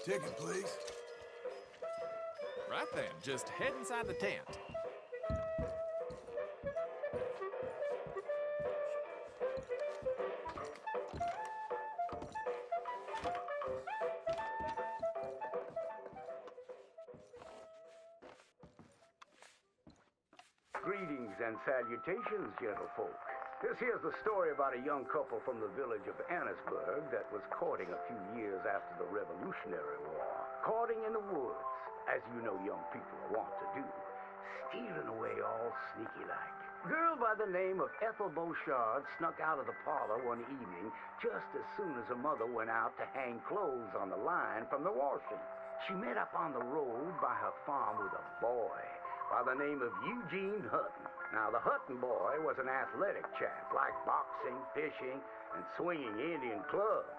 Ticket, please. Right then, just head inside the tent. Greetings and salutations, gentlefolk. This here's the story about a young couple from the village of Annisburg that was courting a few years after the Revolutionary War. Courting in the woods, as you know young people want to do. Stealing away all sneaky-like. Girl by the name of Ethel Beauchard snuck out of the parlor one evening just as soon as her mother went out to hang clothes on the line from the washing. She met up on the road by her farm with a boy by the name of Eugene Hutton. Now, the Hutton boy was an athletic chap, liked boxing, fishing, and swinging Indian clubs.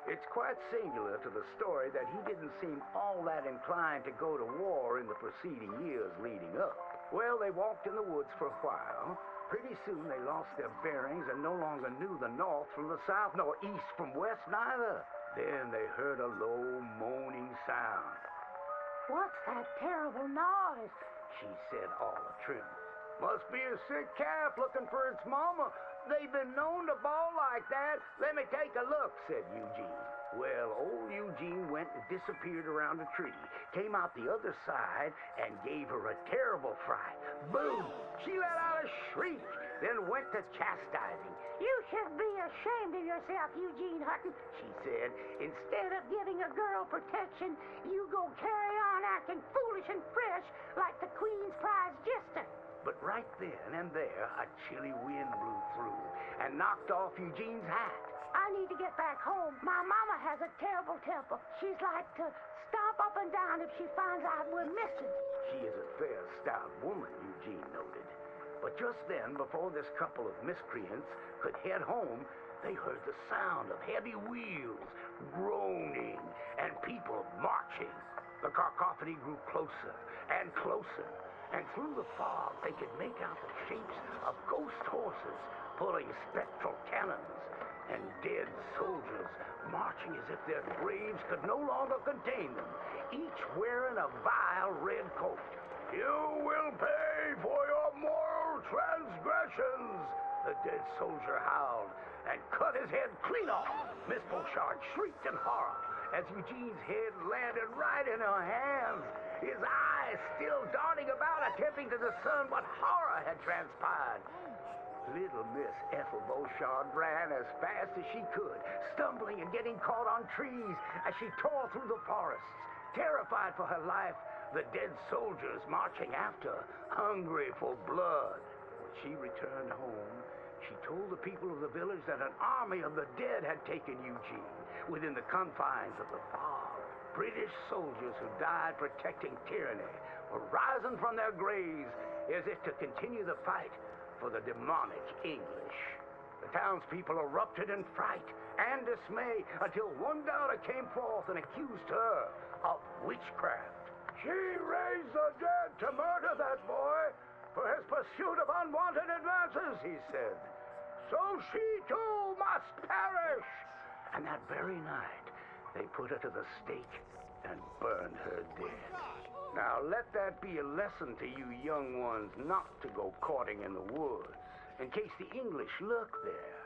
It's quite singular to the story that he didn't seem all that inclined to go to war in the preceding years leading up. Well, they walked in the woods for a while. Pretty soon they lost their bearings and no longer knew the north from the south, nor east from west neither. Then they heard a low moaning sound. "What's that terrible noise?" she said, all a-tremble. "Must be a sick calf looking for its mama. They've been known to bawl like that. Let me take a look," said Eugene. Well, old Eugene went and disappeared around a tree, came out the other side, and gave her a terrible fright. Boom! She let out a shriek, then went to chastising. "You should be ashamed of yourself, Eugene Hutton," she said. "Instead of giving a girl protection, you go carry on acting foolish and fresh like the Queen's prize jester." But right then and there, a chilly wind blew through and knocked off Eugene's hat. "I need to get back home. My mama has a terrible temper. She's like to stomp up and down if she finds out we're missing." She is a fair, stout woman, Eugene noted. But just then, before this couple of miscreants could head home, they heard the sound of heavy wheels, groaning, and people marching. The cacophony grew closer and closer, and through the fog they could make out the shapes of ghost horses pulling spectral cannons, and dead soldiers marching as if their graves could no longer contain them, each wearing a vile red coat. "You will pay for your moral transgressions," the dead soldier howled, and cut his head clean off. Miss Beauchard shrieked in horror as Eugene's head landed right in her hands, his eyes still darting about, attempting to discern what horror had transpired. Little Miss Ethel Beauchard ran as fast as she could, stumbling and getting caught on trees as she tore through the forests. Terrified for her life, the dead soldiers marching after, hungry for blood. When she returned home, she told the people of the village that an army of the dead had taken Eugene within the confines of the fog. British soldiers who died protecting tyranny were rising from their graves as if to continue the fight for the demonic English. The townspeople erupted in fright and dismay until one doubter came forth and accused her of witchcraft. "She raised the dead to murder that boy for his pursuit of unwanted advances," he said. "So she too must perish." And that very night, they put her to the stake and burned her dead. Now let that be a lesson to you young ones not to go courting in the woods, in case the English lurk there.